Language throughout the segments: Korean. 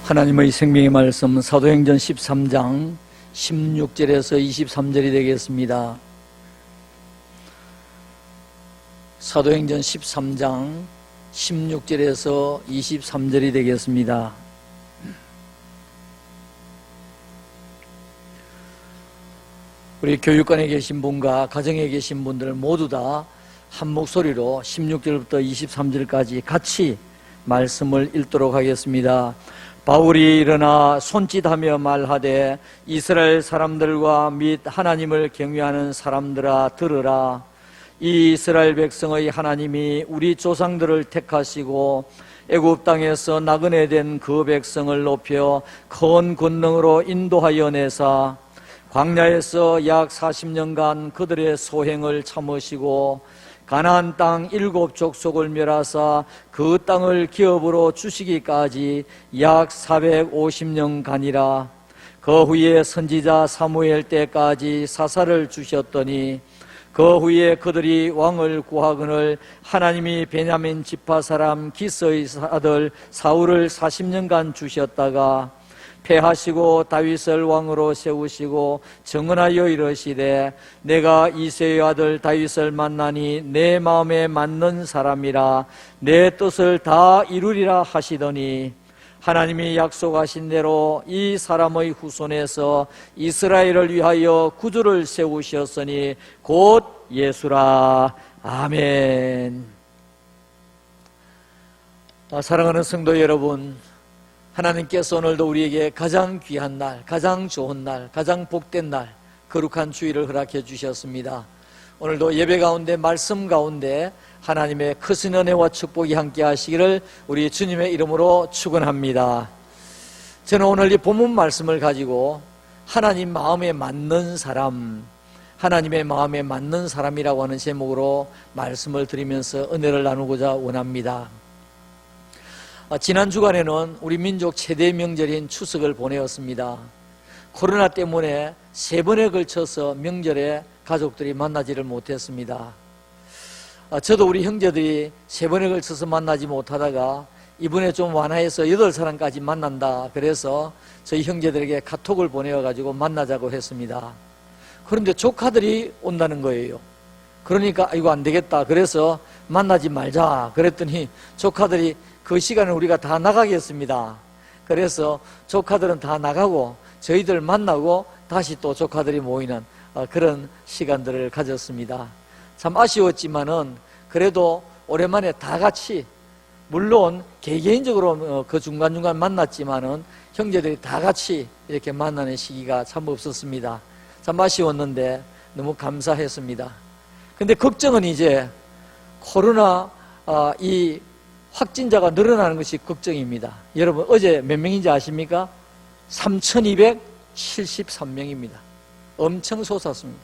하나님의 생명의 말씀 사도행전 13장 16절에서 23절이 되겠습니다. 사도행전 13장 16절에서 23절이 되겠습니다. 우리 교육관에 계신 분과 가정에 계신 분들 모두 다 한 목소리로 16절부터 23절까지 같이 말씀을 읽도록 하겠습니다. 바울이 일어나 손짓하며 말하되 이스라엘 사람들과 및 하나님을 경외하는 사람들아 들으라. 이 이스라엘 백성의 하나님이 우리 조상들을 택하시고 애굽 땅에서 나그네 된 그 백성을 높여 큰 권능으로 인도하여 내사 광야에서 약 40년간 그들의 소행을 참으시고 가나안 땅 7 족속을 멸하사 그 땅을 기업으로 주시기까지 약 450년간이라. 그 후에 선지자 사무엘 때까지 사사를 주셨더니 그 후에 그들이 왕을 구하거늘 하나님이 베냐민 지파 사람 기스의 아들 사울을 40년간 주셨다가 패하시고 다윗을 왕으로 세우시고 정언하여 이르시되 내가 이새의 아들 다윗을 만나니 내 마음에 맞는 사람이라 내 뜻을 다 이루리라 하시더니 하나님이 약속하신 대로 이 사람의 후손에서 이스라엘을 위하여 구주를 세우셨으니 곧 예수라. 아멘. 사랑하는 성도 여러분, 하나님께서 오늘도 우리에게 가장 귀한 날, 가장 좋은 날, 가장 복된 날, 거룩한 주일을 허락해 주셨습니다. 오늘도 예배 가운데, 말씀 가운데 하나님의 크신 은혜와 축복이 함께 하시기를 우리 주님의 이름으로 축원합니다. 저는 오늘 이 본문 말씀을 가지고 하나님 마음에 맞는 사람, 하나님의 마음에 맞는 사람이라고 하는 제목으로 말씀을 드리면서 은혜를 나누고자 원합니다. 지난 주간에는 우리 민족 최대 명절인 추석을 보내었습니다. 코로나 때문에 3번에 걸쳐서 명절에 가족들이 만나지를 못했습니다. 저도 우리 형제들이 3번에 걸쳐서 만나지 못하다가 이번에 좀 완화해서 8사람까지 만난다 그래서 저희 형제들에게 카톡을 보내어가지고 만나자고 했습니다. 그런데 조카들이 온다는 거예요. 그러니까 이거 안 되겠다 그래서 만나지 말자 그랬더니 조카들이 그 시간에 우리가 다 나가겠습니다. 그래서 조카들은 다 나가고 저희들 만나고 다시 또 조카들이 모이는 그런 시간들을 가졌습니다. 참 아쉬웠지만은 그래도 오랜만에 다 같이, 물론 개개인적으로 그 중간중간 만났지만은 형제들이 다 같이 이렇게 만나는 시기가 참 없었습니다. 참 아쉬웠는데 너무 감사했습니다. 근데 걱정은 이제 코로나 이 확진자가 늘어나는 것이 걱정입니다. 여러분 어제 몇 명인지 아십니까? 3,273명입니다. 엄청 솟았습니다.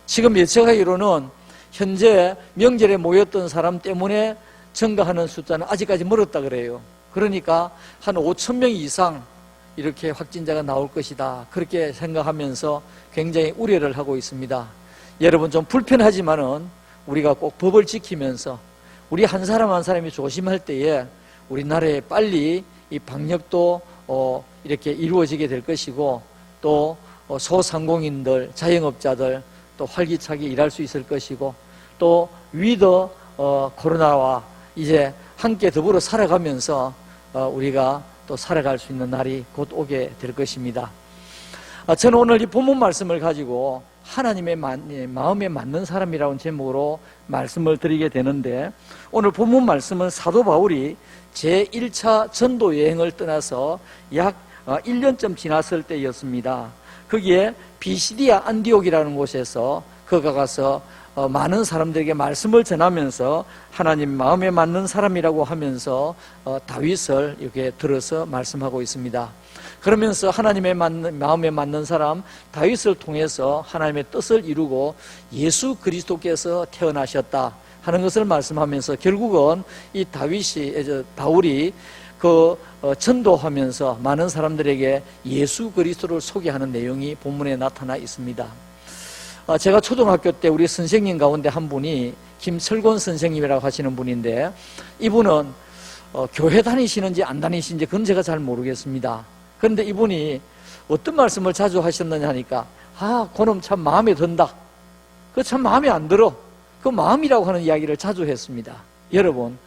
지금 예측하기로는 현재 명절에 모였던 사람 때문에 증가하는 숫자는 아직까지 멀었다 그래요. 그러니까 한 5,000명 이상 이렇게 확진자가 나올 것이다 그렇게 생각하면서 굉장히 우려를 하고 있습니다. 여러분 좀 불편하지만은 우리가 꼭 법을 지키면서 우리 한 사람 한 사람이 조심할 때에 우리나라에 빨리 이 방역도 이렇게 이루어지게 될 것이고 또 소상공인들, 자영업자들 또 활기차게 일할 수 있을 것이고 또 위더 코로나와 이제 함께 더불어 살아가면서 우리가 또 살아갈 수 있는 날이 곧 오게 될 것입니다. 저는 오늘 이 본문 말씀을 가지고 하나님의 마음에 맞는 사람이라는 제목으로 말씀을 드리게 되는데 오늘 본문 말씀은 사도 바울이 제1차 전도 여행을 떠나서 약 1년쯤 지났을 때였습니다. 거기에 비시디아 안디옥이라는 곳에서 그가 가서 많은 사람들에게 말씀을 전하면서 하나님 마음에 맞는 사람이라고 하면서 다윗을 이렇게 들어서 말씀하고 있습니다. 그러면서 하나님의 마음에 맞는 사람 다윗을 통해서 하나님의 뜻을 이루고 예수 그리스도께서 태어나셨다 하는 것을 말씀하면서 결국은 이 바울이 전도하면서 많은 사람들에게 예수 그리스도를 소개하는 내용이 본문에 나타나 있습니다. 제가 초등학교 때 우리 선생님 가운데 한 분이 김철곤 선생님이라고 하시는 분인데 이분은 교회 다니시는지 안 다니시는지 그건 제가 잘 모르겠습니다. 그런데 이분이 어떤 말씀을 자주 하셨느냐 하니까 그놈 참 마음에 든다. 그 참 마음에 안 들어. 그 마음이라고 하는 이야기를 자주 했습니다. 여러분,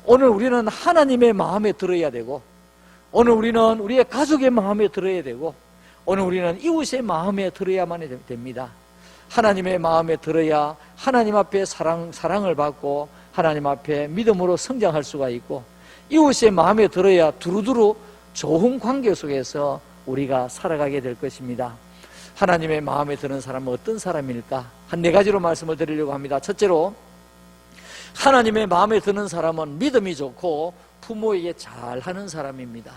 오늘 우리는 하나님의 마음에 들어야 되고, 오늘 우리는 우리의 가족의 마음에 들어야 되고, 오늘 우리는 이웃의 마음에 들어야만 됩니다. 하나님의 마음에 들어야 하나님 앞에 사랑을 받고 하나님 앞에 믿음으로 성장할 수가 있고, 이웃의 마음에 들어야 두루두루 좋은 관계 속에서 우리가 살아가게 될 것입니다. 하나님의 마음에 드는 사람은 어떤 사람일까? 한 4가지로 말씀을 드리려고 합니다. 첫째로, 하나님의 마음에 드는 사람은 믿음이 좋고 부모에게 잘하는 사람입니다.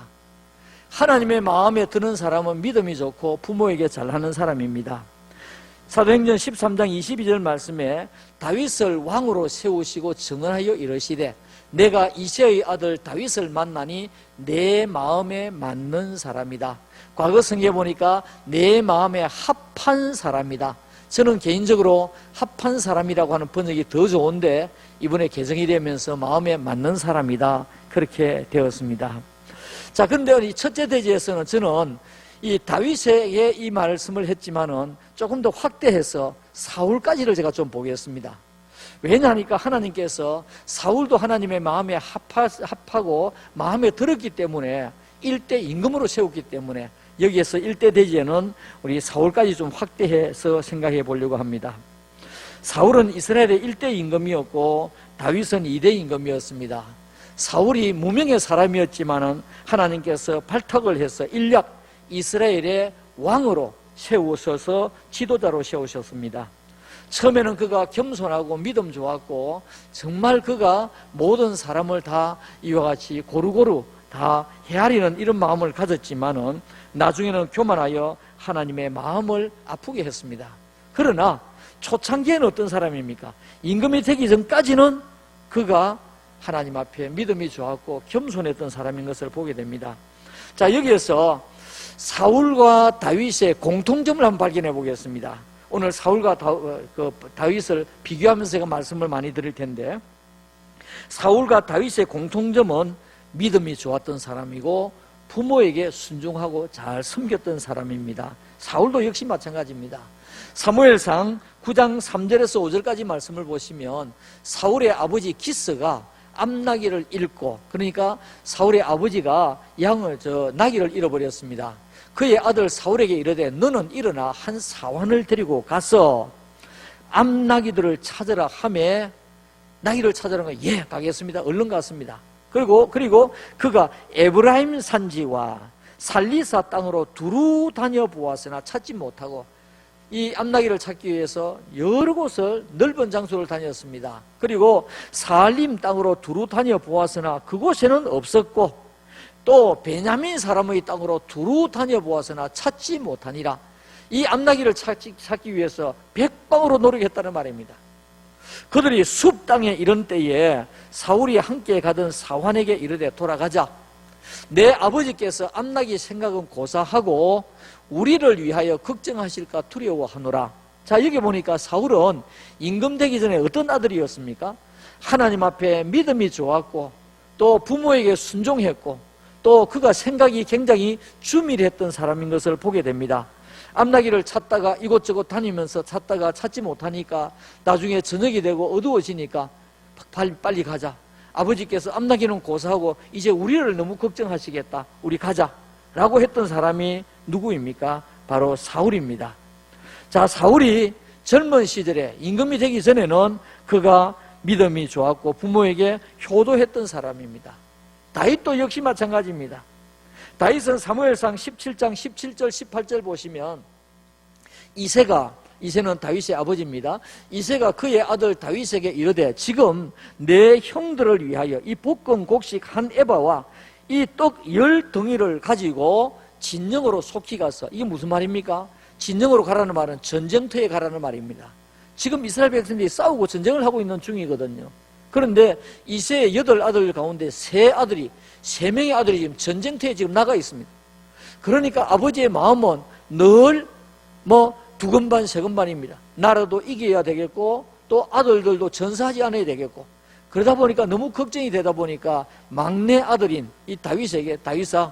하나님의 마음에 드는 사람은 믿음이 좋고 부모에게 잘하는 사람입니다. 사도행전 13장 22절 말씀에 다윗을 왕으로 세우시고 증언하여 이르시되 내가 이새의 아들 다윗을 만나니 내 마음에 맞는 사람이다. 과거 성경에 보니까 내 마음에 합한 사람이다. 저는 개인적으로 합한 사람이라고 하는 번역이 더 좋은데 이번에 개정이 되면서 마음에 맞는 사람이다, 그렇게 되었습니다. 자, 그런데 이 첫째 대지에서는 저는 이 다윗에게 이 말씀을 했지만은 조금 더 확대해서 사울까지를 제가 좀 보겠습니다. 왜냐하니까 하나님께서 사울도 하나님의 마음에 합하고 마음에 들었기 때문에 일대 임금으로 세웠기 때문에 여기에서 일대 대지에는 우리 사울까지 좀 확대해서 생각해 보려고 합니다. 사울은 이스라엘의 일대 임금이었고 다윗은 2대 임금이었습니다. 사울이 무명의 사람이었지만은 하나님께서 발탁을 해서 인력 이스라엘의 왕으로 세우셔서 지도자로 세우셨습니다. 처음에는 그가 겸손하고 믿음 좋았고 정말 그가 모든 사람을 다 이와 같이 고루고루 다 헤아리는 이런 마음을 가졌지만은 나중에는 교만하여 하나님의 마음을 아프게 했습니다. 그러나 초창기에는 어떤 사람입니까? 임금이 되기 전까지는 그가 하나님 앞에 믿음이 좋았고 겸손했던 사람인 것을 보게 됩니다. 자, 여기에서 사울과 다윗의 공통점을 한번 발견해 보겠습니다. 오늘 사울과 다윗을 비교하면서 제가 말씀을 많이 드릴 텐데, 사울과 다윗의 공통점은 믿음이 좋았던 사람이고 부모에게 순종하고 잘 섬겼던 사람입니다. 사울도 역시 마찬가지입니다. 사무엘상 9장 3절에서 5절까지 말씀을 보시면 사울의 아버지 기스가 암나귀를 잃고, 그러니까 사울의 아버지가 나귀를 잃어버렸습니다. 그의 아들 사울에게 이르되 너는 일어나 한 사환을 데리고 가서 암나귀들을 찾으라 하매, 나귀를 찾으라는 거예요. 예, 가겠습니다. 얼른 갔습니다. 그리고 그가 에브라임 산지와 살리사 땅으로 두루 다녀 보았으나 찾지 못하고, 이 암나귀를 찾기 위해서 여러 곳을 넓은 장소를 다녔습니다. 그리고 살림 땅으로 두루 다녀 보았으나 그곳에는 없었고, 또 베냐민 사람의 땅으로 두루 다녀 보았으나 찾지 못하니라. 이 암나귀를 찾기 위해서 백방으로 노력했다는 말입니다. 그들이 숲 땅에 이른 때에 사울이 함께 가던 사환에게 이르되 돌아가자. 내 아버지께서 암나귀 생각은 고사하고 우리를 위하여 걱정하실까 두려워하노라. 자, 여기 보니까 사울은 임금 되기 전에 어떤 아들이었습니까? 하나님 앞에 믿음이 좋았고 또 부모에게 순종했고 또 그가 생각이 굉장히 주밀했던 사람인 것을 보게 됩니다. 암나귀를 찾다가 이곳저곳 다니면서 찾다가 찾지 못하니까 나중에 저녁이 되고 어두워지니까 빨리 가자. 아버지께서 암나귀는 고사하고 이제 우리를 너무 걱정하시겠다. 우리 가자 라고 했던 사람이 누구입니까? 바로 사울입니다. 자, 사울이 젊은 시절에 임금이 되기 전에는 그가 믿음이 좋았고 부모에게 효도했던 사람입니다. 다윗도 역시 마찬가지입니다. 다윗은 사무엘상 17장 17절 18절 보시면 이새는 다윗의 아버지입니다. 이새가 그의 아들 다윗에게 이르되 지금 내 형들을 위하여 이 볶은 곡식 한 에바와 이 떡 10덩이를 가지고 진영으로 속히 가서, 이게 무슨 말입니까? 진영으로 가라는 말은 전쟁터에 가라는 말입니다. 지금 이스라엘 백성들이 싸우고 전쟁을 하고 있는 중이거든요. 그런데 이새의 8아들 가운데 3명의 아들이 지금 전쟁터에 지금 나가 있습니다. 그러니까 아버지의 마음은 늘 두건반 세건반입니다. 나라도 이겨야 되겠고 또 아들들도 전사하지 않아야 되겠고, 그러다 보니까 너무 걱정이 되다 보니까 막내 아들인 이 다윗에게, 다윗아,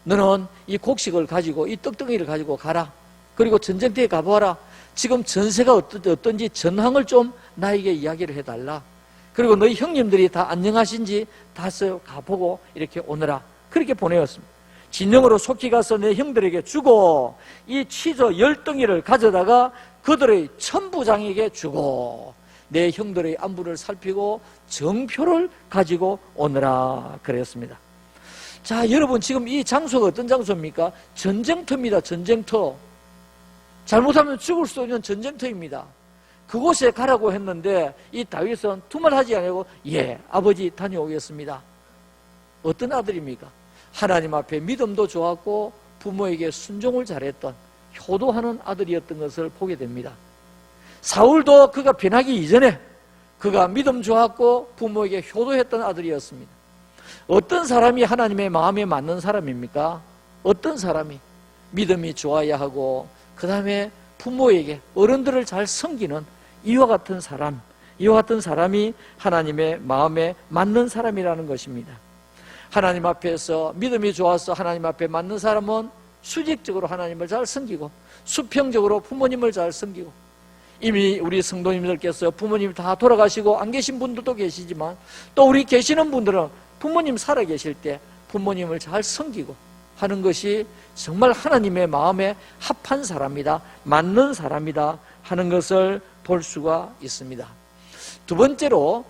너는 이 곡식을 가지고 이 떡덩이를 가지고 가라. 그리고 전쟁터에 가보아라. 지금 전세가 어떤지 전황을 좀 나에게 이야기를 해달라. 그리고 너희 형님들이 다 안녕하신지 다서 가보고 이렇게 오너라. 그렇게 보내었습니다. 진영으로 속히 가서 내 형들에게 주고 이 치조 10덩이를 가져다가 그들의 천부장에게 주고 내 형들의 안부를 살피고 정표를 가지고 오너라 그랬습니다. 자, 여러분, 지금 이 장소가 어떤 장소입니까? 전쟁터입니다. 전쟁터. 잘못하면 죽을 수 있는 전쟁터입니다. 그곳에 가라고 했는데 이 다윗은 두말하지 않고 예, 아버지 다녀오겠습니다. 어떤 아들입니까? 하나님 앞에 믿음도 좋았고 부모에게 순종을 잘했던 효도하는 아들이었던 것을 보게 됩니다. 사울도 그가 변하기 이전에 그가 믿음 좋았고 부모에게 효도했던 아들이었습니다. 어떤 사람이 하나님의 마음에 맞는 사람입니까? 어떤 사람이 믿음이 좋아야 하고 그 다음에 부모에게 어른들을 잘 섬기는 이와 같은 사람이 하나님의 마음에 맞는 사람이라는 것입니다. 하나님 앞에서 믿음이 좋아서 하나님 앞에 맞는 사람은 수직적으로 하나님을 잘 섬기고 수평적으로 부모님을 잘 섬기고, 이미 우리 성도님들께서 부모님이 다 돌아가시고 안 계신 분들도 계시지만 또 우리 계시는 분들은 부모님 살아 계실 때 부모님을 잘 섬기고 하는 것이 정말 하나님의 마음에 합한 사람이다, 맞는 사람이다 하는 것을 볼 수가 있습니다. 두 번째로,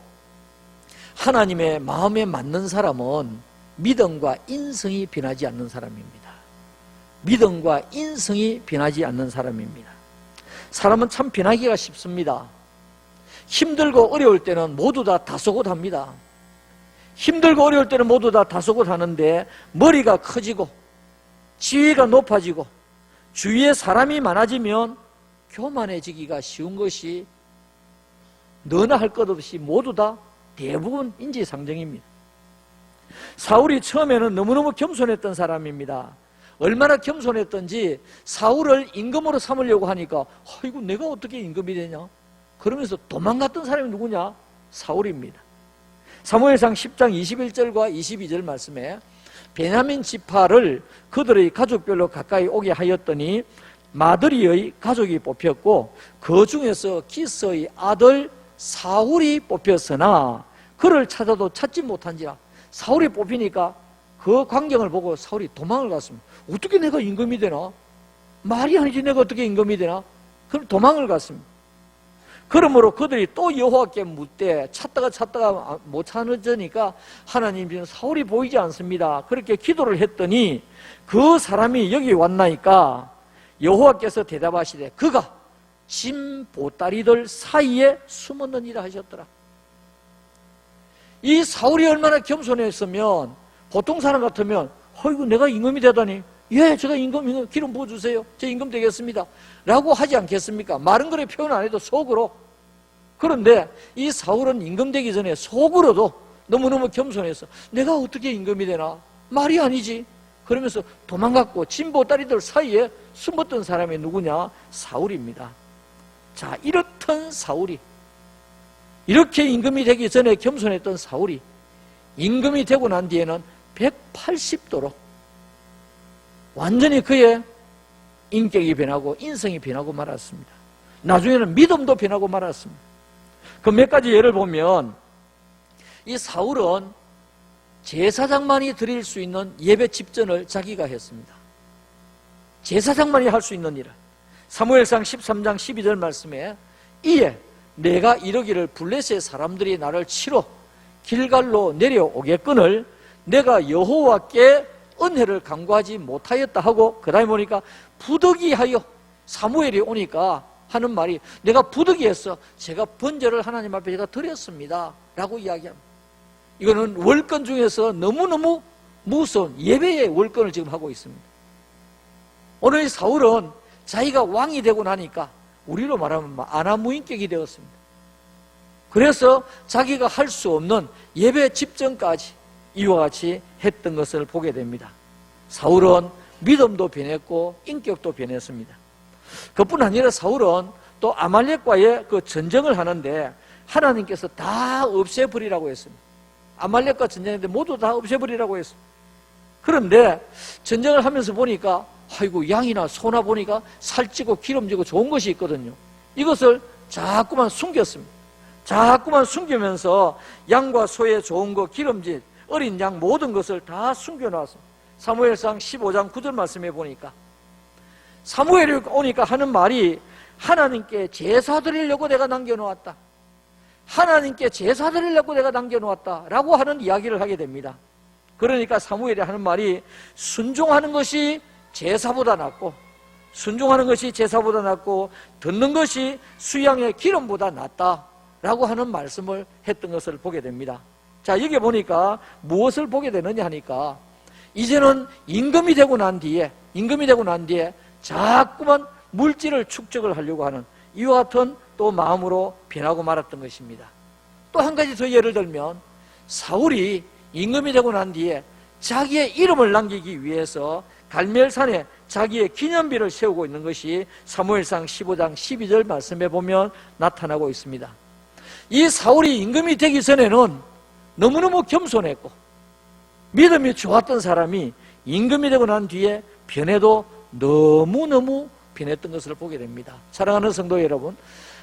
하나님의 마음에 맞는 사람은 믿음과 인성이 변하지 않는 사람입니다. 믿음과 인성이 변하지 않는 사람입니다. 사람은 참 변하기가 쉽습니다. 힘들고 어려울 때는 모두 다 다소곳합니다. 힘들고 어려울 때는 모두 다 다소곳하는데 머리가 커지고 지위가 높아지고 주위에 사람이 많아지면 교만해지기가 쉬운 것이 너나 할 것 없이 모두 다 대부분 인지상정입니다. 사울이 처음에는 너무너무 겸손했던 사람입니다. 얼마나 겸손했던지 사울을 임금으로 삼으려고 하니까 아이고 내가 어떻게 임금이 되냐? 그러면서 도망갔던 사람이 누구냐? 사울입니다. 사무엘상 10장 21절과 22절 말씀에 베냐민 지파를 그들의 가족별로 가까이 오게 하였더니 마드리의 가족이 뽑혔고 그 중에서 기스의 아들 사울이 뽑혔으나 그를 찾아도 찾지 못한지라. 사울이 뽑히니까 그 광경을 보고 사울이 도망을 갔습니다. 어떻게 내가 임금이 되나? 말이 아니지 내가 어떻게 임금이 되나? 그럼 도망을 갔습니다. 그러므로 그들이 또 여호와께 묻되 찾다가 못 찾으니까 하나님 사울이 보이지 않습니다. 그렇게 기도를 했더니 그 사람이 여기 왔나이까 여호와께서 대답하시되 그가 진 보따리들 사이에 숨었느니라 하셨더라. 이 사울이 얼마나 겸손했으면 보통 사람 같으면 어이구 내가 임금이 되다니, 예 제가 임금 기름 부어주세요, 저 임금 되겠습니다 라고 하지 않겠습니까? 말은 그래 표현 안 해도 속으로. 그런데 이 사울은 임금 되기 전에 속으로도 너무너무 겸손해서 내가 어떻게 임금이 되나? 말이 아니지. 그러면서 도망갔고 진보따리들 사이에 숨었던 사람이 누구냐? 사울입니다. 자, 이렇던 사울이, 이렇게 임금이 되기 전에 겸손했던 사울이 임금이 되고 난 뒤에는 180도로 완전히 그의 인격이 변하고 인성이 변하고 말았습니다. 나중에는 믿음도 변하고 말았습니다. 그 몇 가지 예를 보면 이 사울은 제사장만이 드릴 수 있는 예배 집전을 자기가 했습니다. 제사장만이 할 수 있는 일을. 사무엘상 13장 12절 말씀에 이에 내가 이러기를 블레셋 사람들이 나를 치러 길갈로 내려오겠거늘 내가 여호와께 은혜를 간구하지 못하였다 하고, 그 다음에 보니까 부득이하여 사무엘이 오니까 하는 말이 내가 부득이했어, 제가 번제를 하나님 앞에 제가 드렸습니다 라고 이야기합니다. 이거는 월권 중에서 너무너무 무서운 예배의 월권을 지금 하고 있습니다. 오늘 사울은 자기가 왕이 되고 나니까 우리로 말하면 아나무인격이 되었습니다. 그래서 자기가 할 수 없는 예배 집전까지 이와 같이 했던 것을 보게 됩니다. 사울은 믿음도 변했고 인격도 변했습니다. 그뿐 아니라 사울은 또 아말렉과의 그 전쟁을 하는데 하나님께서 다 없애버리라고 했습니다. 아말렉과 전쟁했는데 모두 다 없애버리라고 했습니다. 그런데 전쟁을 하면서 보니까 아이고 양이나 소나 보니까 살찌고 기름지고 좋은 것이 있거든요. 이것을 자꾸만 숨겼습니다. 자꾸만 숨기면서 양과 소의 좋은 것, 기름진 어린 양 모든 것을 다 숨겨놨습니다. 사무엘상 15장 9절 말씀해 보니까 사무엘이 오니까 하는 말이 하나님께 제사 드리려고 내가 남겨놓았다. 하나님께 제사 드리려고 내가 남겨놓았다 라고 하는 이야기를 하게 됩니다. 그러니까 사무엘이 하는 말이 순종하는 것이 제사보다 낫고, 순종하는 것이 제사보다 낫고 듣는 것이 수양의 기름보다 낫다 라고 하는 말씀을 했던 것을 보게 됩니다. 자, 여기 보니까 무엇을 보게 되느냐 하니까 이제는 임금이 되고 난 뒤에 자꾸만 물질을 축적을 하려고 하는 이와 같은 또 마음으로 변하고 말았던 것입니다. 또 한 가지 더 예를 들면 사울이 임금이 되고 난 뒤에 자기의 이름을 남기기 위해서 갈멜산에 자기의 기념비를 세우고 있는 것이 사무엘상 15장 12절 말씀에 보면 나타나고 있습니다. 이 사울이 임금이 되기 전에는 너무너무 겸손했고 믿음이 좋았던 사람이 임금이 되고 난 뒤에 변해도 너무너무 변했던 것을 보게 됩니다. 사랑하는 성도 여러분,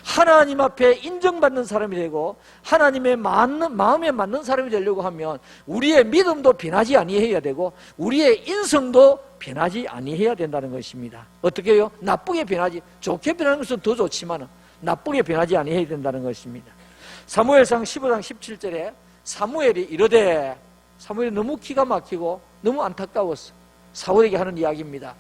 하나님 앞에 인정받는 사람이 되고 하나님의 마음에 맞는 사람이 되려고 하면 우리의 믿음도 변하지 아니해야 되고 우리의 인성도 변하지 아니해야 된다는 것입니다. 어떻게 해요? 나쁘게 변하지, 좋게 변하는 것은 더 좋지만 나쁘게 변하지 아니해야 된다는 것입니다. 사무엘상 15장 17절에 사무엘이 이르되, 사무엘이 너무 기가 막히고 너무 안타까웠어. 사울에게 하는 이야기입니다.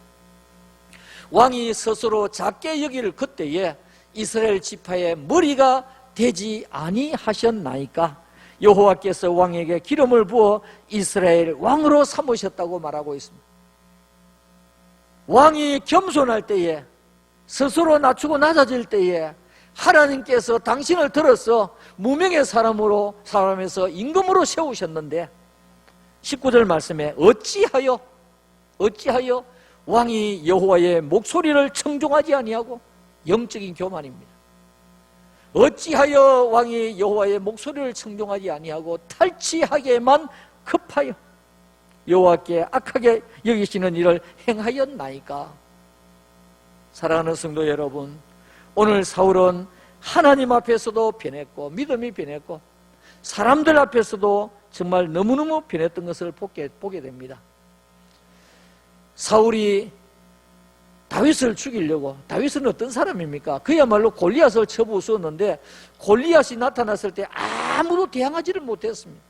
왕이 스스로 작게 여기를 그때에 이스라엘 지파의 머리가 되지 아니하셨나이까? 여호와께서 왕에게 기름을 부어 이스라엘 왕으로 삼으셨다고 말하고 있습니다. 왕이 겸손할 때에, 스스로 낮추고 낮아질 때에 하나님께서 당신을 들어서 무명의 사람에서 임금으로 세우셨는데 19절 말씀에 어찌하여 왕이 여호와의 목소리를 청종하지 아니하고, 영적인 교만입니다. 어찌하여 왕이 여호와의 목소리를 청종하지 아니하고 탈취하게만 급하여 여호와께 악하게 여기시는 일을 행하였나이까? 사랑하는 성도 여러분, 오늘 사울은 하나님 앞에서도 변했고 믿음이 변했고 사람들 앞에서도 정말 너무너무 변했던 것을 보게 됩니다. 사울이 다윗을 죽이려고, 다윗은 어떤 사람입니까? 그야말로 골리앗을 쳐부수었는데 골리앗이 나타났을 때 아무도 대항하지를 못했습니다.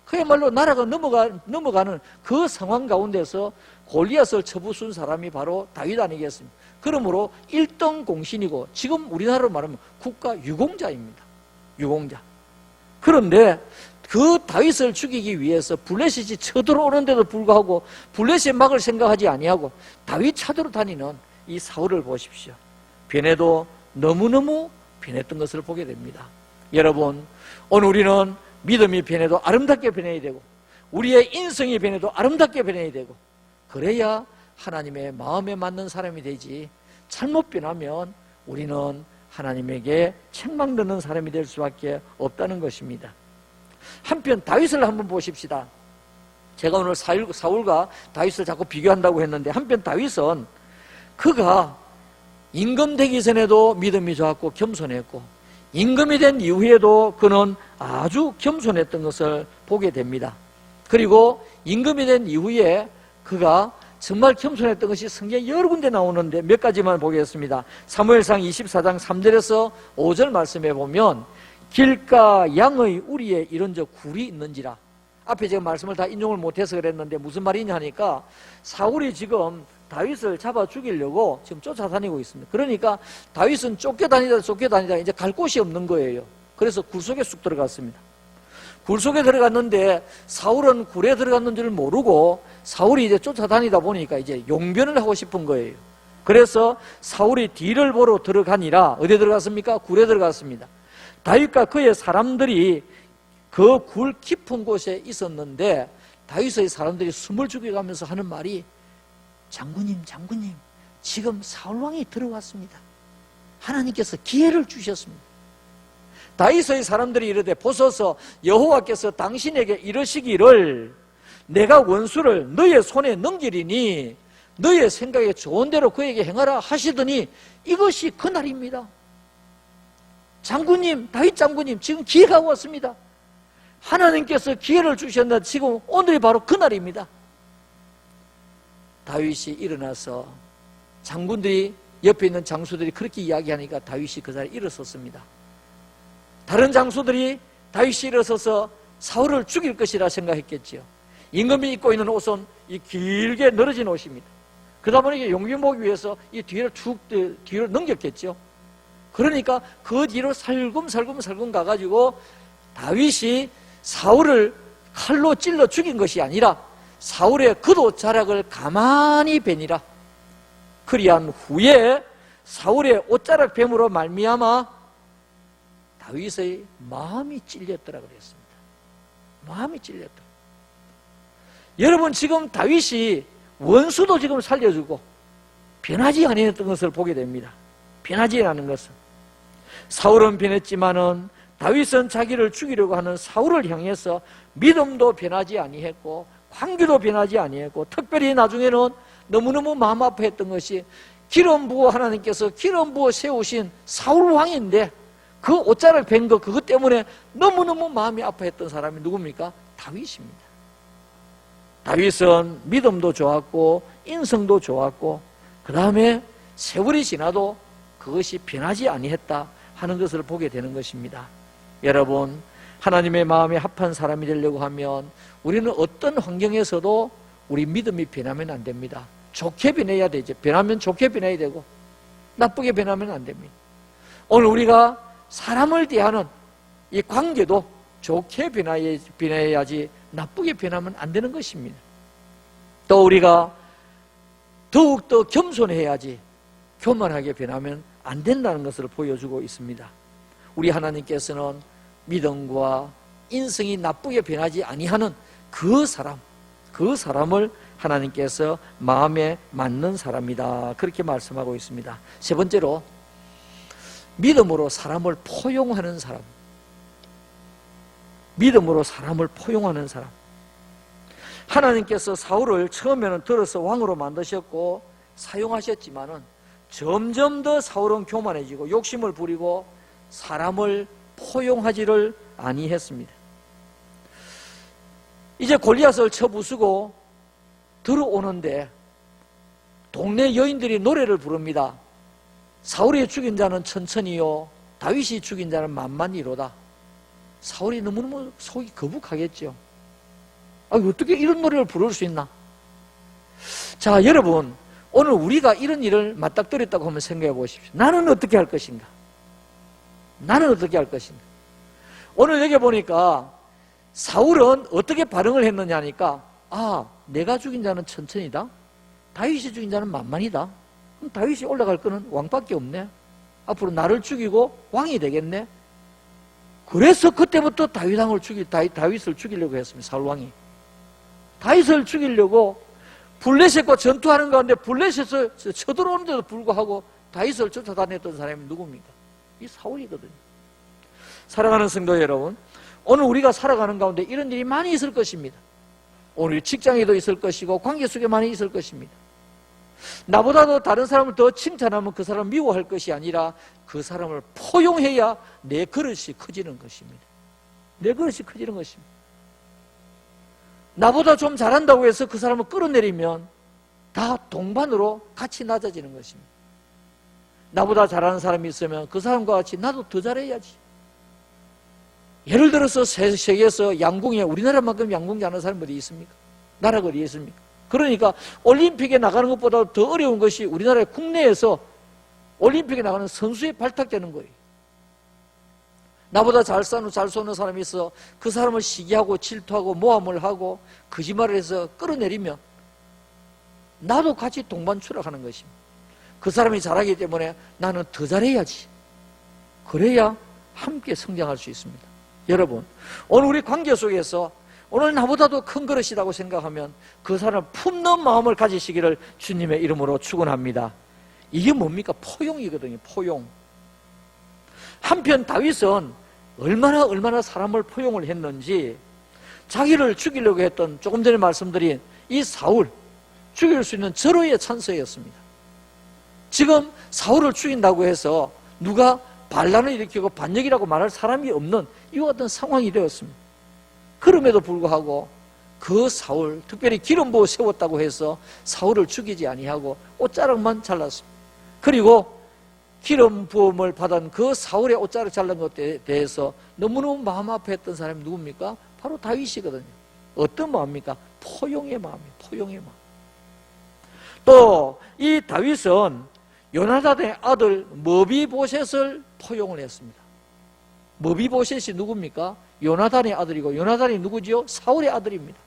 그야말로 나라가 넘어가는 그 상황 가운데서 골리앗을 쳐부순 사람이 바로 다윗 아니겠습니까? 그러므로 1등 공신이고 지금 우리나라로 말하면 국가 유공자입니다. 유공자. 그런데 그 다윗을 죽이기 위해서 블레셋이 쳐들어오는데도 불구하고 블레셋 막을 생각하지 아니하고 다윗 찾으러 다니는 이 사울을 보십시오. 변해도 너무너무 변했던 것을 보게 됩니다. 여러분, 오늘 우리는 믿음이 변해도 아름답게 변해야 되고 우리의 인성이 변해도 아름답게 변해야 되고 그래야 하나님의 마음에 맞는 사람이 되지, 잘못 변하면 우리는 하나님에게 책망 듣는 사람이 될 수밖에 없다는 것입니다. 한편 다윗을 한번 보십시다. 제가 오늘 사울과 다윗을 자꾸 비교한다고 했는데 한편 다윗은 그가 임금 되기 전에도 믿음이 좋았고 겸손했고 임금이 된 이후에도 그는 아주 겸손했던 것을 보게 됩니다. 그리고 임금이 된 이후에 그가 정말 겸손했던 것이 성경에 여러 군데 나오는데 몇 가지만 보겠습니다. 사무엘상 24장 3절에서 5절 말씀에 보면 길가 양의 우리에 이런 저 굴이 있는지라. 앞에 제가 말씀을 다 인용을 못해서 그랬는데 무슨 말이냐 하니까 사울이 지금 다윗을 잡아 죽이려고 지금 쫓아다니고 있습니다. 그러니까 다윗은 쫓겨다니다 이제 갈 곳이 없는 거예요. 그래서 굴 속에 쑥 들어갔습니다. 굴 속에 들어갔는데 사울은 굴에 들어갔는 줄 모르고 사울이 이제 쫓아다니다 보니까 이제 용변을 하고 싶은 거예요. 그래서 사울이 뒤를 보러 들어가니라. 어디에 들어갔습니까? 굴에 들어갔습니다. 다윗과 그의 사람들이 그 굴 깊은 곳에 있었는데 다윗의 사람들이 숨을 죽여가면서 하는 말이 장군님 지금 사울왕이 들어왔습니다. 하나님께서 기회를 주셨습니다. 다윗의 사람들이 이르되 보소서 여호와께서 당신에게 이르시기를 내가 원수를 너의 손에 넘기리니 너의 생각에 좋은 대로 그에게 행하라 하시더니 이것이 그날입니다. 장군님, 다윗 장군님, 지금 기회가 왔습니다. 하나님께서 기회를 주셨는데 지금 오늘이 바로 그날입니다. 다윗이 일어나서 장군들이 옆에 있는 장수들이 그렇게 이야기하니까 다윗이 그 자리에 일어섰습니다. 다른 장수들이 다윗이 일어서서 사울을 죽일 것이라 생각했겠지요. 임금이 입고 있는 옷은 이 길게 늘어진 옷입니다. 그러다 보니 용병복이 위해서 이 뒤를 뒤로 넘겼겠죠. 그러니까 그 뒤로 살금살금 가가지고 다윗이 사울을 칼로 찔러 죽인 것이 아니라 사울의 겉옷 자락을 가만히 베니라. 그리한 후에 사울의 옷자락 뱀으로 말미암아 다윗의 마음이 찔렸더라 그랬습니다. 마음이 찔렸더라. 여러분, 지금 다윗이 원수도 지금 살려주고 변하지 아니했던 것을 보게 됩니다. 변하지 않은 것은. 사울은 변했지만은 다윗은 자기를 죽이려고 하는 사울을 향해서 믿음도 변하지 아니했고 관계도 변하지 아니했고, 특별히 나중에는 너무너무 마음 아파했던 것이 기름 부어 하나님께서 기름 부어 세우신 사울 왕인데 그 옷자를 벤 거 그것 때문에 너무너무 마음이 아파했던 사람이 누굽니까? 다윗입니다. 다윗은 믿음도 좋았고 인성도 좋았고 그 다음에 세월이 지나도 그것이 변하지 아니했다 하는 것을 보게 되는 것입니다. 여러분, 하나님의 마음에 합한 사람이 되려고 하면 우리는 어떤 환경에서도 우리 믿음이 변하면 안 됩니다. 좋게 변해야 되죠. 변하면 좋게 변해야 되고 나쁘게 변하면 안 됩니다. 오늘 우리가 사람을 대하는 이 관계도 좋게 변해야지 나쁘게 변하면 안 되는 것입니다. 또 우리가 더욱더 겸손해야지 교만하게 변하면 안 된다는 것을 보여주고 있습니다. 우리 하나님께서는 믿음과 인성이 나쁘게 변하지 아니하는 그 사람을 하나님께서 마음에 맞는 사람이다, 그렇게 말씀하고 있습니다. 세 번째로 믿음으로 사람을 포용하는 사람. 믿음으로 사람을 포용하는 사람. 하나님께서 사울을 처음에는 들어서 왕으로 만드셨고 사용하셨지만은 점점 더 사울은 교만해지고 욕심을 부리고 사람을 포용하지를 아니했습니다. 이제 골리앗을 쳐부수고 들어오는데 동네 여인들이 노래를 부릅니다. 사울이 죽인 자는 천천히요 다윗이 죽인 자는 만만히로다. 사울이 너무너무 속이 거북하겠죠. 어떻게 이런 노래를 부를 수 있나? 자, 여러분, 오늘 우리가 이런 일을 맞닥뜨렸다고 하면 생각해 보십시오. 나는 어떻게 할 것인가? 나는 어떻게 할 것인가? 오늘 여기 보니까 사울은 어떻게 반응을 했느냐 하니까 내가 죽인 자는 천천히다, 다윗이 죽인 자는 만만이다. 그럼 다윗이 올라갈 거는 왕밖에 없네. 앞으로 나를 죽이고 왕이 되겠네. 그래서 그때부터 다윗을 죽이려고 했습니다. 사울 왕이 다윗을 죽이려고 블레셋과 전투하는 가운데 블레셋에서 쳐들어오는데도 불구하고 다윗을 쫓아다녔던 사람이 누굽니까? 이 사울이거든요. 사랑하는 성도 여러분, 오늘 우리가 살아가는 가운데 이런 일이 많이 있을 것입니다. 오늘 직장에도 있을 것이고 관계 속에 많이 있을 것입니다. 나보다도 다른 사람을 더 칭찬하면 그 사람을 미워할 것이 아니라 그 사람을 포용해야 내 그릇이 커지는 것입니다. 내 그릇이 커지는 것입니다. 나보다 좀 잘한다고 해서 그 사람을 끌어내리면 다 동반으로 같이 낮아지는 것입니다. 나보다 잘하는 사람이 있으면 그 사람과 같이 나도 더 잘해야지. 예를 들어서 세계에서 양궁에 우리나라만큼 양궁 잘하는 사람이 어디 있습니까? 나라가 어디 있습니까? 그러니까 올림픽에 나가는 것보다 더 어려운 것이 우리나라의 국내에서 올림픽에 나가는 선수에 발탁되는 거예요. 나보다 잘 쏘는 사람이 있어 그 사람을 시기하고 질투하고 모함을 하고 거짓말을 해서 끌어내리면 나도 같이 동반 추락하는 것입니다. 그 사람이 잘하기 때문에 나는 더 잘해야지. 그래야 함께 성장할 수 있습니다. 여러분, 오늘 우리 관계 속에서 오늘 나보다도 큰 그릇이라고 생각하면 그 사람을 품는 마음을 가지시기를 주님의 이름으로 축원합니다. 이게 뭡니까? 포용이거든요. 포용. 한편 다윗은 얼마나 사람을 포용을 했는지, 자기를 죽이려고 했던 조금 전에 말씀드린 이 사울, 죽일 수 있는 절호의 찬스였습니다. 지금 사울을 죽인다고 해서 누가 반란을 일으키고 반역이라고 말할 사람이 없는 이와 같은 상황이 되었습니다. 그럼에도 불구하고 그 사울, 특별히 기름 부어 세웠다고 해서 사울을 죽이지 아니하고 옷자락만 잘랐습니다. 그리고 기름 부음을 받은 그 사울의 옷자락 잘른 것에 대해서 너무너무 마음 아파했던 사람이 누굽니까? 바로 다윗이거든요. 어떤 마음입니까? 포용의 마음이에요. 포용의 마음. 또 이 다윗은 요나단의 아들 머비보셋을 포용을 했습니다. 머비보셋이 누굽니까? 요나단의 아들이고, 요나단이 누구지요? 사울의 아들입니다.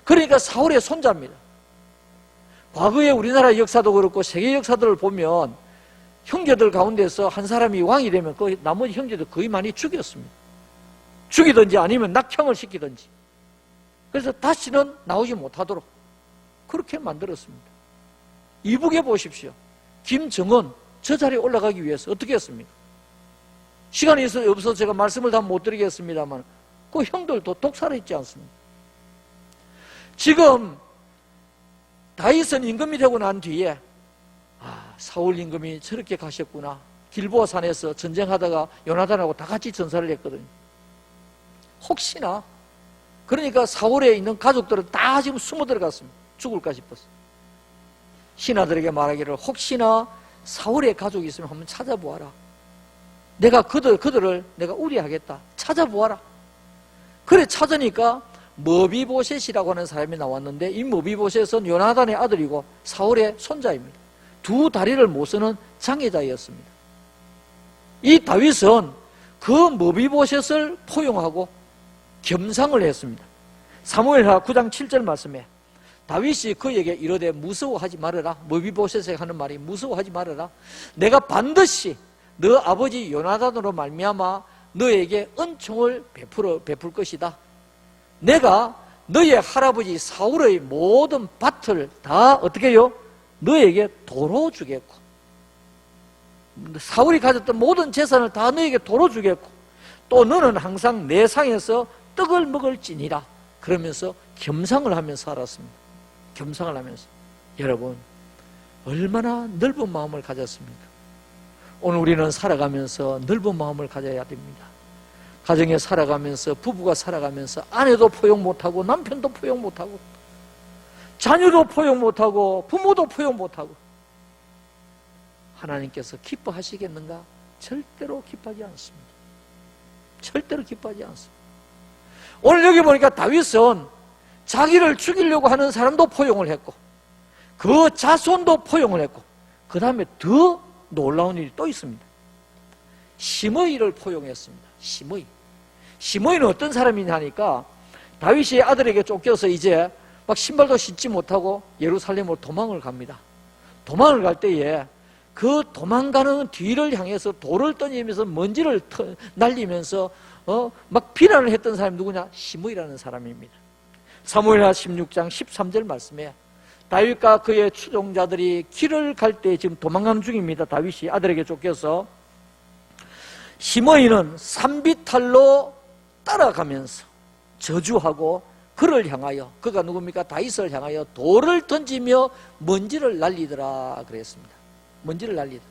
그러니까 사울의 손자입니다. 과거의 우리나라 역사도 그렇고 세계 역사들을 보면 형제들 가운데서 한 사람이 왕이 되면 그 나머지 형제들 거의 많이 죽였습니다. 죽이든지 아니면 낙향을 시키든지. 그래서 다시는 나오지 못하도록 그렇게 만들었습니다. 이북에 보십시오. 김정은 저 자리에 올라가기 위해서 어떻게 했습니까? 시간이 없어서 제가 말씀을 다 못 드리겠습니다만 그 형들도 독살했지 않습니까? 지금 다윗은 임금이 되고 난 뒤에 사울 임금이 저렇게 가셨구나. 길보아 산에서 전쟁하다가 요나단하고 다 같이 전사를 했거든요. 혹시나, 그러니까 사울에 있는 가족들은 다 지금 숨어 들어갔습니다. 죽을까 싶어서. 신하들에게 말하기를 혹시나 사울의 가족이 있으면 한번 찾아보아라. 내가 그들을 내가 우리하겠다. 찾아보아라. 그래 찾으니까 머비보셋이라고 하는 사람이 나왔는데, 이 머비보셋은 요나단의 아들이고 사울의 손자입니다. 두 다리를 못 쓰는 장애자였습니다. 이 다윗은 그 머비보셋을 포용하고 겸상을 했습니다. 사무엘하 9장 7절 말씀에 다윗이 그에게 이르되 무서워하지 말아라. 머비보셋에 하는 말이 무서워하지 말아라. 내가 반드시 너 아버지 요나단으로 말미암아 너에게 은총을 베풀 것이다. 내가 너의 할아버지 사울의 모든 밭을 다 어떻게 해요? 너에게 도로 주겠고, 사울이 가졌던 모든 재산을 다 너에게 도로 주겠고, 또 너는 항상 내 상에서 떡을 먹을지니라. 그러면서 겸상을 하면서 살았습니다. 겸상을 하면서. 여러분, 얼마나 넓은 마음을 가졌습니까? 오늘 우리는 살아가면서 넓은 마음을 가져야 됩니다. 가정에 살아가면서, 부부가 살아가면서 아내도 포용 못하고 남편도 포용 못하고 자녀도 포용 못하고 부모도 포용 못하고 하나님께서 기뻐하시겠는가? 절대로 기뻐하지 않습니다. 절대로 기뻐하지 않습니다. 오늘 여기 보니까 다윗은 자기를 죽이려고 하는 사람도 포용을 했고 그 자손도 포용을 했고, 그 다음에 더 놀라운 일이 또 있습니다. 시므이를 포용했습니다. 시므이는 어떤 사람이냐 하니까 다윗이 아들에게 쫓겨서 이제 막 신발도 신지 못하고 예루살렘으로 도망을 갑니다. 도망을 갈 때에 그 도망가는 뒤를 향해서 돌을 던지면서 먼지를 날리면서 막 비난을 했던 사람이 누구냐? 시므이라는 사람입니다. 사무엘하 16장 13절 말씀에 다윗과 그의 추종자들이 길을 갈 때 지금 도망가는 중입니다. 다윗이 아들에게 쫓겨서. 시므이는 산비탈로 따라가면서 저주하고 그를 향하여, 그가 누굽니까? 다윗을 향하여 돌을 던지며 먼지를 날리더라 그랬습니다. 먼지를 날리더라.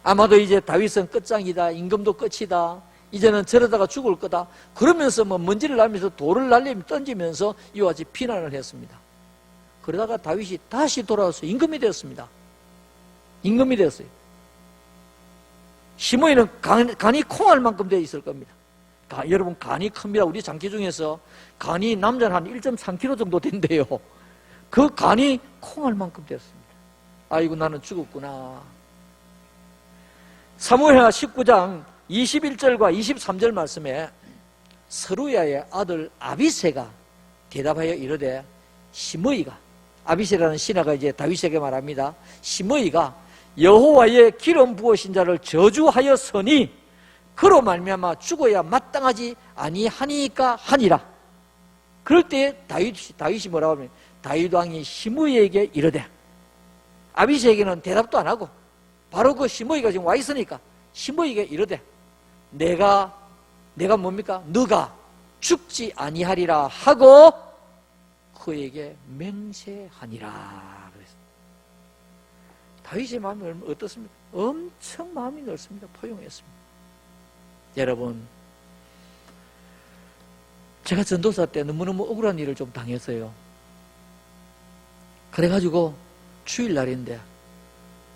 아마도 이제 다윗은 끝장이다, 임금도 끝이다, 이제는 저러다가 죽을 거다, 그러면서 먼지를 날리면서 돌을 던지면서 이와 같이 비난을 했습니다. 그러다가 다윗이 다시 돌아와서 임금이 되었습니다. 임금이 되었어요. 시므이는 간이 콩알 만큼 되어 있을 겁니다. 여러분, 간이 큽니다. 우리 장기 중에서 간이 남자는 한 1.3kg 정도 된대요. 그 간이 콩알 만큼 되었습니다. 아이고, 나는 죽었구나. 사무엘하 19장 21절과 23절 말씀에 스루야의 아들 아비새가 대답하여 이르되, 시므이가, 아비새라는 신하가 이제 다윗에게 말합니다. 시므이가 여호와의 기름 부으신 자를 저주하였으니 그로 말미암아 죽어야 마땅하지 아니하니까 하니라. 그럴 때 다윗이 뭐라고 하면, 다윗 왕이 시므이에게 이르되, 아비새에게는 대답도 안 하고 바로 그 시므이가 지금 와 있으니까 시므이에게 이르되, 내가 내가 뭡니까? 너가 죽지 아니하리라 하고 그에게 맹세하니라 그랬습니다. 다윗의 마음이 어떻습니까? 엄청 마음이 넓습니다. 포용했습니다. 여러분, 제가 전도사 때 너무너무 억울한 일을 좀 당했어요. 그래가지고 주일날인데,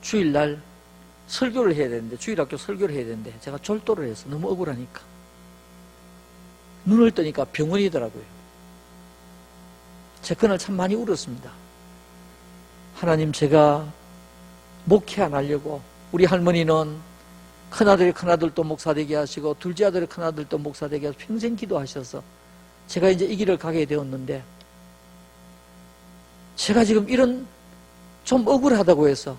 주일날 설교를 해야 되는데, 주일학교 설교를 해야 되는데 제가 졸도를 해서 너무 억울하니까 눈을 뜨니까 병원이더라고요. 제가 그날 참 많이 울었습니다. 하나님, 제가 목회 안 하려고, 우리 할머니는 큰아들이 큰아들도 목사 되게 하시고 둘째 아들이 큰아들도 목사 되게 하셔서 평생 기도하셔서 제가 이제 이 길을 가게 되었는데, 제가 지금 이런 좀 억울하다고 해서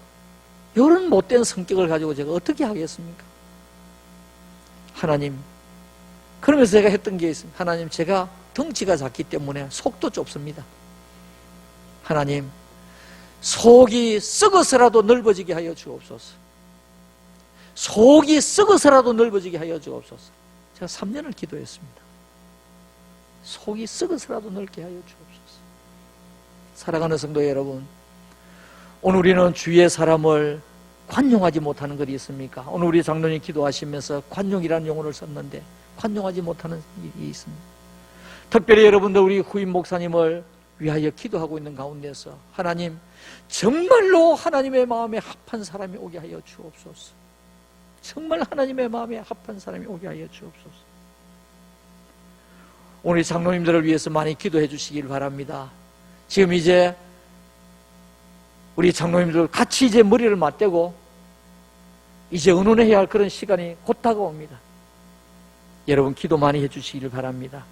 이런 못된 성격을 가지고 제가 어떻게 하겠습니까? 하나님, 그러면서 제가 했던 게 있습니다. 하나님, 제가 덩치가 작기 때문에 속도 좁습니다. 하나님, 속이 썩어서라도 넓어지게 하여 주옵소서. 속이 썩어서라도 넓어지게 하여 주옵소서. 제가 3년을 기도했습니다. 속이 썩어서라도 넓게 하여 주옵소서. 사랑하는 성도 여러분, 오늘 우리는 주위의 사람을 관용하지 못하는 것이 있습니까? 오늘 우리 장로님 기도하시면서 관용이라는 용어를 썼는데 관용하지 못하는 일이 있습니다. 특별히 여러분들 우리 후임 목사님을 위하여 기도하고 있는 가운데서 하나님, 정말로 하나님의 마음에 합한 사람이 오게 하여 주옵소서. 정말 하나님의 마음에 합한 사람이 오게 하여 주옵소서. 오늘 장로님들을 위해서 많이 기도해 주시길 바랍니다. 지금 이제 우리 장로님들 같이 이제 머리를 맞대고 이제 의논해야 할 그런 시간이 곧 다가옵니다. 여러분, 기도 많이 해 주시길 바랍니다.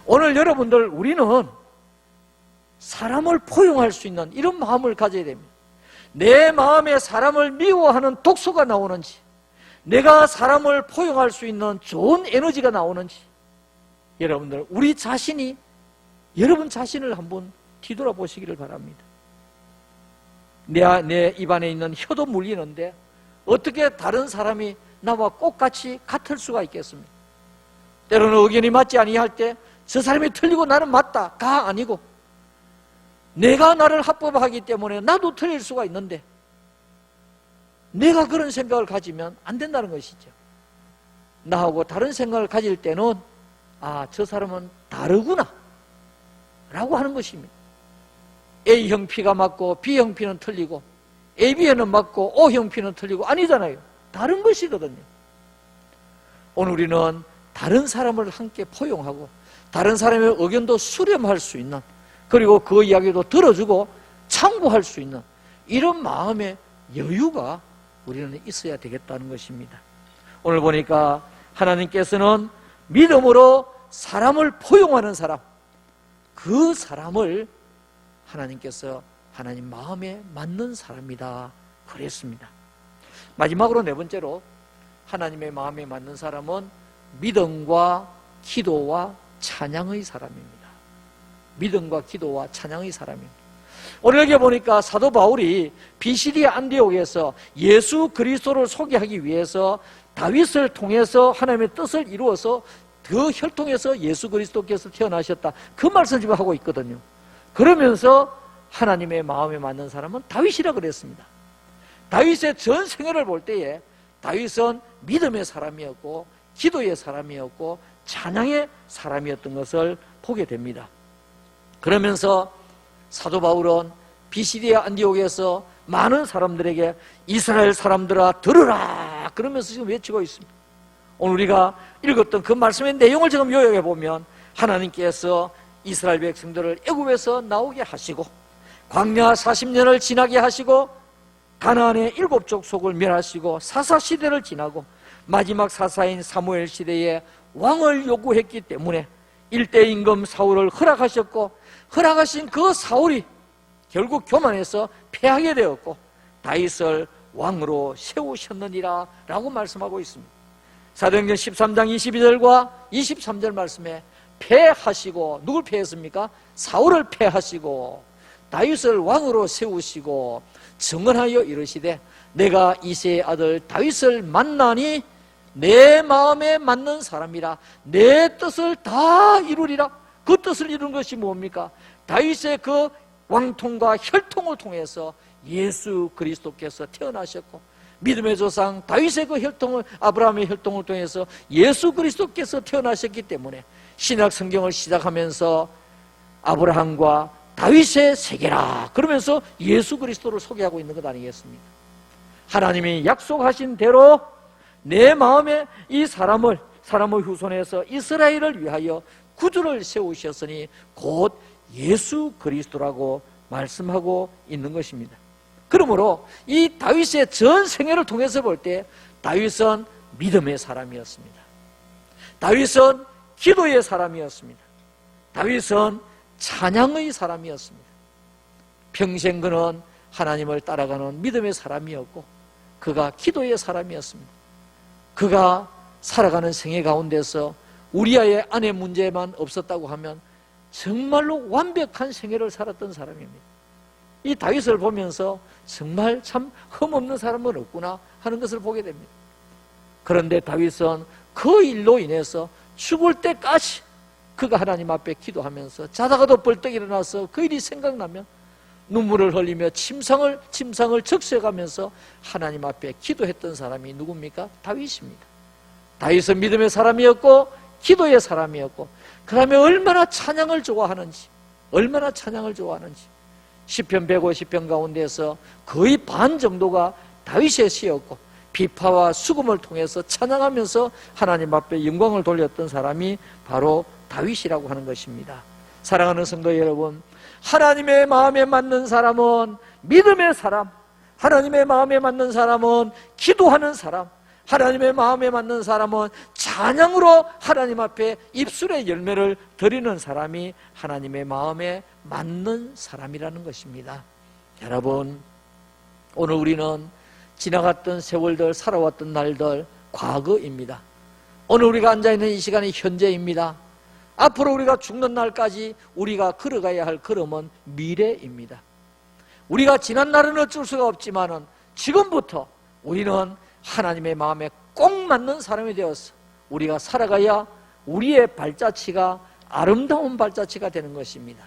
오늘 여러분들, 우리는 사람을 포용할 수 있는 이런 마음을 가져야 됩니다. 내 마음에 사람을 미워하는 독소가 나오는지, 내가 사람을 포용할 수 있는 좋은 에너지가 나오는지, 여러분들 우리 자신이, 여러분 자신을 한번 뒤돌아보시기를 바랍니다. 내 입안에 있는 혀도 물리는데 어떻게 다른 사람이 나와 똑같이 같을 수가 있겠습니까? 때로는 의견이 맞지 아니할 때 저 사람이 틀리고 나는 맞다가 아니고, 내가 나를 합법하기 때문에 나도 틀릴 수가 있는데 내가 그런 생각을 가지면 안 된다는 것이죠. 나하고 다른 생각을 가질 때는 저 사람은 다르구나 라고 하는 것입니다. A형 피가 맞고 B형 피는 틀리고 AB형은 맞고 O형 피는 틀리고 아니잖아요. 다른 것이거든요. 오늘 우리는 다른 사람을 함께 포용하고 다른 사람의 의견도 수렴할 수 있는, 그리고 그 이야기도 들어주고 참고할 수 있는 이런 마음의 여유가 우리는 있어야 되겠다는 것입니다. 오늘 보니까 하나님께서는 믿음으로 사람을 포용하는 사람, 그 사람을 하나님께서 하나님 마음에 맞는 사람이다 그랬습니다. 마지막으로 네 번째로 하나님의 마음에 맞는 사람은 믿음과 기도와 찬양의 사람입니다. 믿음과 기도와 찬양의 사람입니다. 오늘 여기 보니까 사도 바울이 비시디아 안디옥에서 예수 그리스도를 소개하기 위해서 다윗을 통해서 하나님의 뜻을 이루어서 그 혈통에서 예수 그리스도께서 태어나셨다, 그 말씀 지금 하고 있거든요. 그러면서 하나님의 마음에 맞는 사람은 다윗이라 그랬습니다. 다윗의 전 생애를 볼 때에 다윗은 믿음의 사람이었고 기도의 사람이었고 찬양의 사람이었던 것을 보게 됩니다. 그러면서 사도 바울은 비시디아 안디옥에서 많은 사람들에게 이스라엘 사람들아 들으라 그러면서 지금 외치고 있습니다. 오늘 우리가 읽었던 그 말씀의 내용을 지금 요약해 보면 하나님께서 이스라엘 백성들을 애굽에서 나오게 하시고 광야 40년을 지나게 하시고 가나안의 7족속을 멸하시고 사사시대를 지나고 마지막 사사인 사무엘 시대에 왕을 요구했기 때문에 일대 임금 사울을 허락하셨고, 허락하신 그 사울이 결국 교만해서 패하게 되었고 다윗을 왕으로 세우셨느니라 라고 말씀하고 있습니다. 사도행전 13장 22절과 23절 말씀에 패하시고, 누굴 패했습니까? 사울을 패하시고 다윗을 왕으로 세우시고 증언하여 이르시되 내가 이새의 아들 다윗을 만나니 내 마음에 맞는 사람이라 내 뜻을 다 이루리라. 그 뜻을 이룬 것이 뭡니까? 다윗의 그 왕통과 혈통을 통해서 예수 그리스도께서 태어나셨고, 믿음의 조상 다윗의 그 혈통을, 아브라함의 혈통을 통해서 예수 그리스도께서 태어나셨기 때문에 신약 성경을 시작하면서 아브라함과 다윗의 세계라 그러면서 예수 그리스도를 소개하고 있는 것 아니겠습니까? 하나님이 약속하신 대로 내 마음에 이 사람을 사람의 후손에서 이스라엘을 위하여 구주를 세우셨으니 곧 예수 그리스도라고 말씀하고 있는 것입니다. 그러므로 이 다윗의 전 생애를 통해서 볼 때 다윗은 믿음의 사람이었습니다. 다윗은 기도의 사람이었습니다. 다윗은 찬양의 사람이었습니다. 평생 그는 하나님을 따라가는 믿음의 사람이었고, 그가 기도의 사람이었습니다. 그가 살아가는 생애 가운데서 우리아의 아내 문제만 없었다고 하면 정말로 완벽한 생애를 살았던 사람입니다. 이 다윗을 보면서 정말 참 흠없는 사람은 없구나 하는 것을 보게 됩니다. 그런데 다윗은 그 일로 인해서 죽을 때까지 그가 하나님 앞에 기도하면서 자다가도 벌떡 일어나서 그 일이 생각나면 눈물을 흘리며 침상을 적셔가면서 하나님 앞에 기도했던 사람이 누굽니까? 다윗입니다. 다윗은 믿음의 사람이었고 기도의 사람이었고, 그 다음에 얼마나 찬양을 좋아하는지 시편 150편 가운데서 거의 반 정도가 다윗의 시였고, 비파와 수금을 통해서 찬양하면서 하나님 앞에 영광을 돌렸던 사람이 바로 다윗이라고 하는 것입니다. 사랑하는 성도 여러분, 하나님의 마음에 맞는 사람은 믿음의 사람, 하나님의 마음에 맞는 사람은 기도하는 사람, 하나님의 마음에 맞는 사람은 찬양으로 하나님 앞에 입술의 열매를 드리는 사람이 하나님의 마음에 맞는 사람이라는 것입니다. 여러분, 오늘 우리는 지나갔던 세월들, 살아왔던 날들 과거입니다. 오늘 우리가 앉아있는 이 시간이 현재입니다. 앞으로 우리가 죽는 날까지 우리가 걸어가야 할 걸음은 미래입니다. 우리가 지난 날은 어쩔 수가 없지만은 지금부터 우리는 하나님의 마음에 꼭 맞는 사람이 되어서 우리가 살아가야 우리의 발자취가 아름다운 발자취가 되는 것입니다.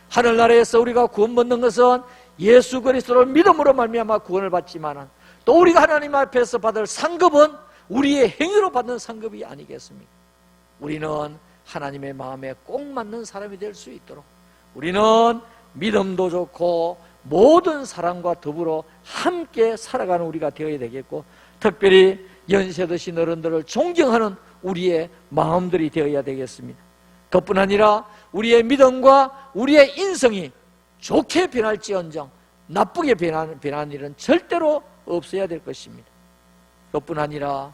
하늘나라에서 우리가 구원받는 것은 예수 그리스도를 믿음으로 말미암아 구원을 받지만은 또 우리가 하나님 앞에서 받을 상급은 우리의 행위로 받는 상급이 아니겠습니까? 우리는 하나님의 마음에 꼭 맞는 사람이 될 수 있도록 우리는 믿음도 좋고 모든 사람과 더불어 함께 살아가는 우리가 되어야 되겠고, 특별히 연세 드신 어른들을 존경하는 우리의 마음들이 되어야 되겠습니다. 그뿐 아니라 우리의 믿음과 우리의 인성이 좋게 변할지언정 나쁘게 변하는 일은 절대로 없어야 될 것입니다. 그뿐 아니라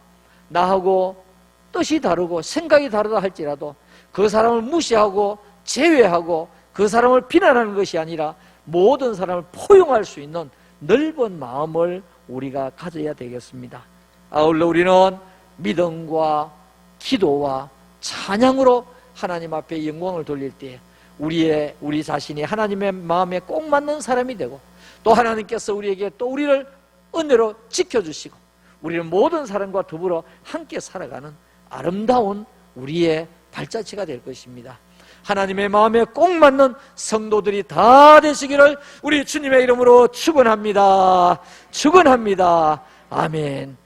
나하고 뜻이 다르고 생각이 다르다 할지라도 그 사람을 무시하고 제외하고 그 사람을 비난하는 것이 아니라 모든 사람을 포용할 수 있는 넓은 마음을 우리가 가져야 되겠습니다. 아울러 우리는 믿음과 기도와 찬양으로 하나님 앞에 영광을 돌릴 때 우리 자신이 하나님의 마음에 꼭 맞는 사람이 되고, 또 하나님께서 우리에게 또 우리를 은혜로 지켜주시고 우리는 모든 사람과 더불어 함께 살아가는 아름다운 우리의 발자취가 될 것입니다. 하나님의 마음에 꼭 맞는 성도들이 다 되시기를 우리 주님의 이름으로 축원합니다. 아멘.